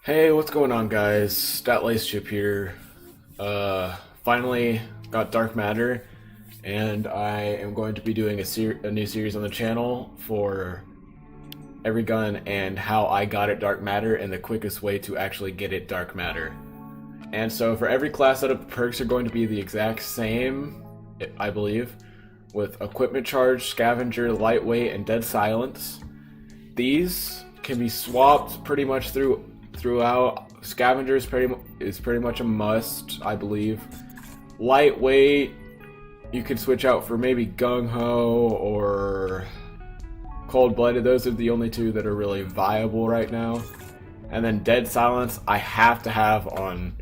Hey, what's going on, guys? StatLaceChip here. Finally got Dark Matter, and I am going to be doing a new series on the channel for every gun and how I got it Dark Matter and the quickest way to actually get it Dark Matter. And so for every class setup, perks are going to be the exact same, I believe, with Equipment Charge, Scavenger, Lightweight, and Dead Silence. These can be swapped pretty much throughout. Scavenger is pretty much a must, I believe. Lightweight, you can switch out for maybe Gung Ho or Cold Blooded. Those are the only two that are really viable right now. And then Dead Silence, I have to have on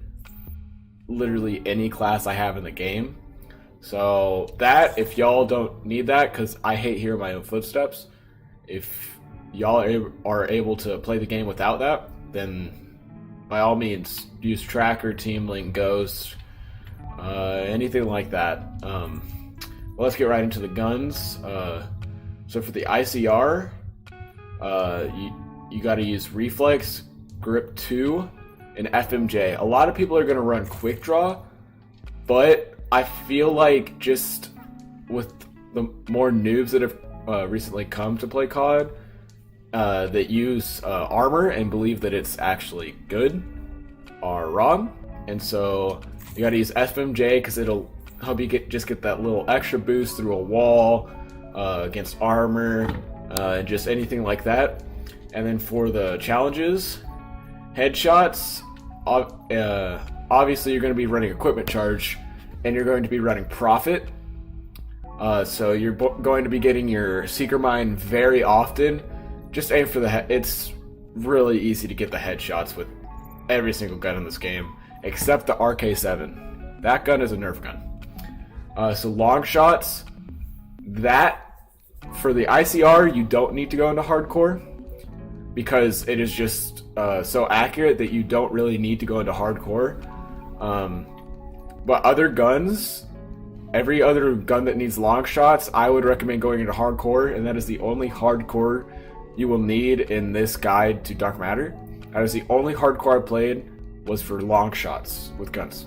literally any class I have in the game. So that, if y'all don't need that, because I hate hearing my own footsteps, if y'all are able to play the game without that, then by all means use Tracker, Team Link, Ghost, anything like that. Well, let's get right into the guns. So for the ICR, you got to use Reflex, Grip 2, and FMJ. A lot of people are going to run Quick Draw, but I feel like just with the more noobs that have recently come to play COD, that use armor and believe that it's actually good are wrong. And so you gotta use FMJ because it'll help you get that little extra boost through a wall, against armor, and just anything like that. And then for the challenges, headshots, obviously you're going to be running Equipment Charge and you're going to be running Profit. So you're going to be getting your Seeker Mine very often. Just aim for the it's really easy to get the headshots with every single gun in this game, except the RK7. That gun is a Nerf gun. So long shots, that for the ICR, you don't need to go into hardcore because it is just so accurate that you don't really need to go into hardcore. But other guns, every other gun that needs long shots, I would recommend going into hardcore, and that is the only hardcore you will need in this guide to Dark Matter. That is the only hardcore I played was for long shots with guns.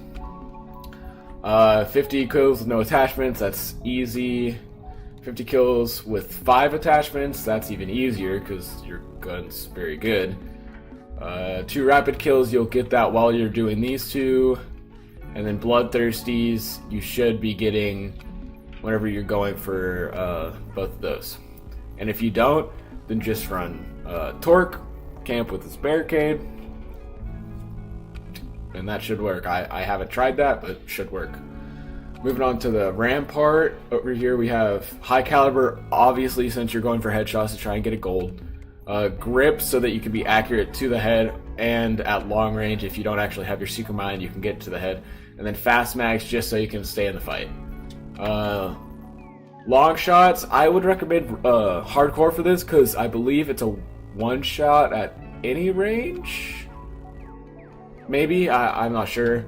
50 kills with no attachments, that's easy. 50 kills with 5 attachments, that's even easier because your gun's very good. 2 rapid kills, you'll get that while you're doing these two. And then Bloodthirsties, you should be getting whenever you're going for both of those. And if you don't, then just run Torque, camp with this barricade, and that should work. I haven't tried that, but it should work. Moving on to the Rampart, over here we have High Caliber, obviously since you're going for headshots to try and get a gold. Grip, so that you can be accurate to the head and at long range. If you don't actually have your Seeker Mine, you can get to the head. And then Fast Mags, just so you can stay in the fight. Long shots, I would recommend hardcore for this because I believe it's a one shot at any range. Maybe, I'm not sure.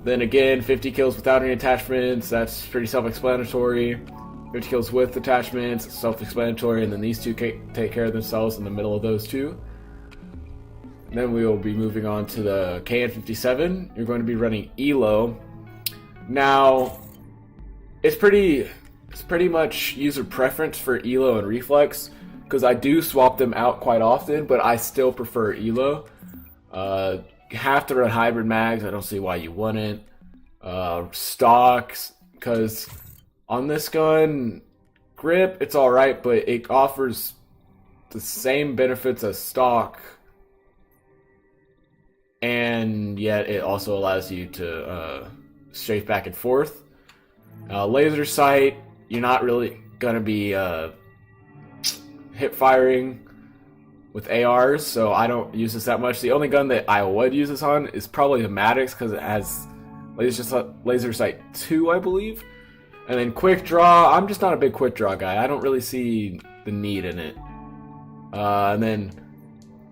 Then again, 50 kills without any attachments, that's pretty self-explanatory. 50 kills with attachments, self-explanatory, and then these two take care of themselves in the middle of those two. And then we will be moving on to the KN57. You're going to be running ELO. Now, it's pretty much user preference for ELO and Reflex, because I do swap them out quite often, but I still prefer ELO. You have to run hybrid mags, I don't see why you wouldn't. Stocks, because on this gun, grip, it's alright, but it offers the same benefits as stock, and yet it also allows you to strafe back and forth. Laser sight, you're not really going to be hip firing with ARs, so I don't use this that much. The only gun that I would use this on is probably the Maddox because it has laser sight 2, I believe. And then quick draw, I'm just not a big quick draw guy. I don't really see the need in it. And then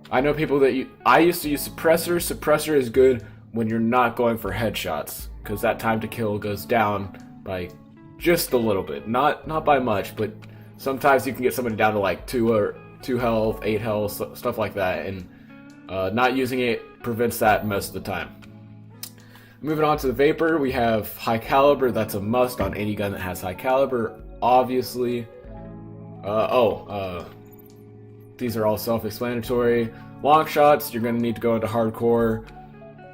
I know people that I used to use suppressor. Suppressor is good when you're not going for headshots because that time to kill goes down by just a little bit, not by much, but sometimes you can get somebody down to like 2 health, 8 health, stuff like that, and Not using it prevents that most of the time. Moving on to the Vapour, we have high caliber. That's a must on any gun that has high caliber, obviously. These are all self-explanatory. Long shots, you're going to need to go into hardcore,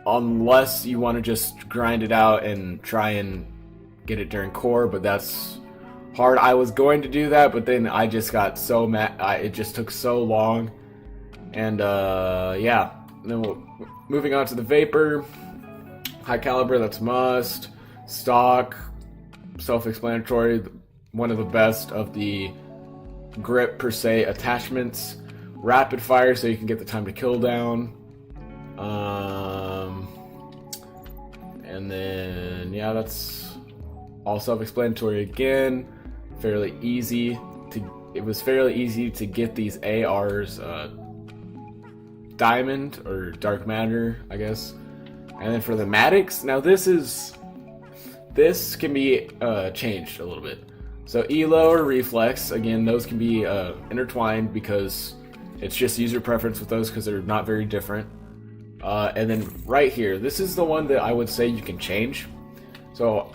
unless you want to just grind it out and try and get it during core, but that's hard. I was going to do that, but then I just got so mad. It just took so long. And yeah. And then moving on to the Vapour. High caliber, that's must. Stock, self-explanatory. One of the best of the grip per se attachments. Rapid fire, so you can get the time to kill down. And then yeah, that's all self-explanatory again. Fairly easy to. It was fairly easy to get these ARs. Diamond or dark matter, I guess. And then for the Maddox, now this can be changed a little bit. So ELO or reflex, again, those can be intertwined because it's just user preference with those because they're not very different. And then right here, this is the one that I would say you can change. So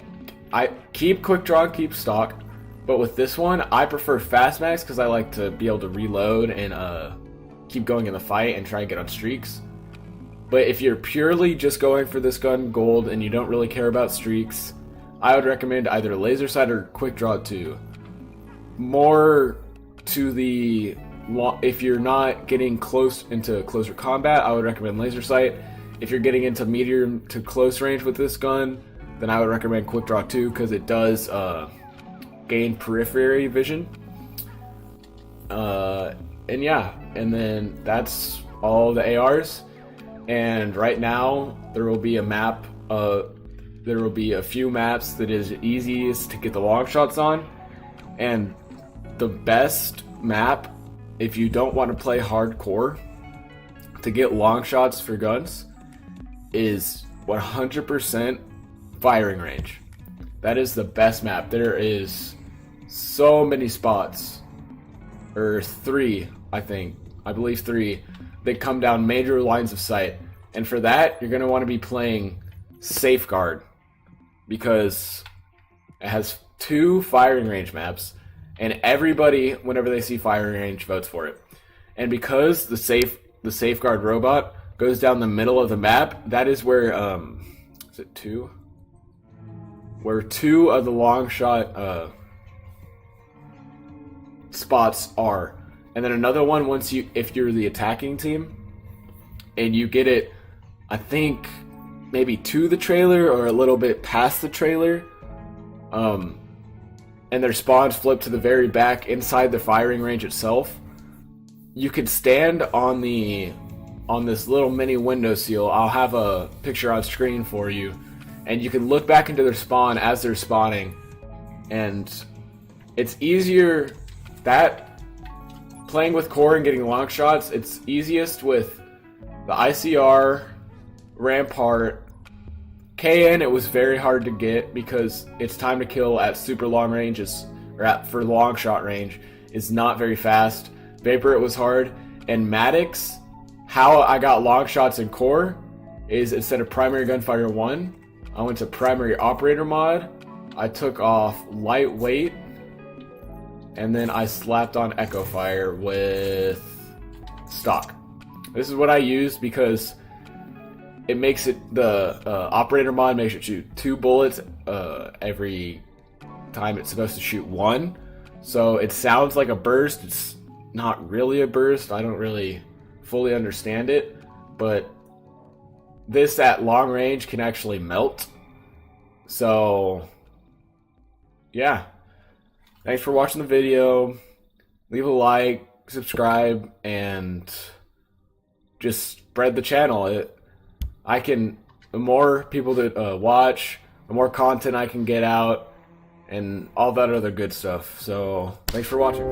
I keep quick draw, keep stock, but with this one, I prefer fast max because I like to be able to reload and keep going in the fight and try and get on streaks. But if you're purely just going for this gun gold and you don't really care about streaks, I would recommend either laser sight or quick draw 2. More to the if you're not getting close into closer combat, I would recommend laser sight. If you're getting into medium to close range with this gun, then I would recommend quick draw 2 because it does gain periphery vision. And yeah, and then that's all the ARs. And right now there will be a map. There will be a few maps that is easiest to get the long shots on, and the best map if you don't want to play hardcore to get long shots for guns is 100% firing range. That is the best map. There is so many spots, or 3, I believe 3, that come down major lines of sight. And for that, you're going to want to be playing Safeguard, because it has 2 firing range maps, and everybody, whenever they see firing range, votes for it. And because the Safeguard robot goes down the middle of the map, that is where, is it 2? Where 2 of the long shot spots are. And then another one, if you're the attacking team and you get it, I think maybe to the trailer or a little bit past the trailer, and their spawns flip to the very back inside the firing range itself, you could stand on this little mini window seal. I'll have a picture on screen for you, and you can look back into their spawn as they're spawning. And it's easier that playing with core and getting long shots, it's easiest with the ICR, Rampart, KN. It was very hard to get because its time to kill at super long ranges, for long shot range, is not very fast. Vapour, it was hard. And Maddox, how I got long shots in core is instead of primary gunfighter 1, I went to primary operator mod. I took off lightweight, and then I slapped on echo fire with stock. This is what I use because it makes it, the operator mod makes it shoot 2 bullets every time it's supposed to shoot 1. So it sounds like a burst. It's not really a burst. I don't really fully understand it, but this at long range can actually melt. So yeah. Thanks for watching the video. Leave a like, subscribe, and just spread the channel. The more people that watch, the more content I can get out, and all that other good stuff. So, thanks for watching.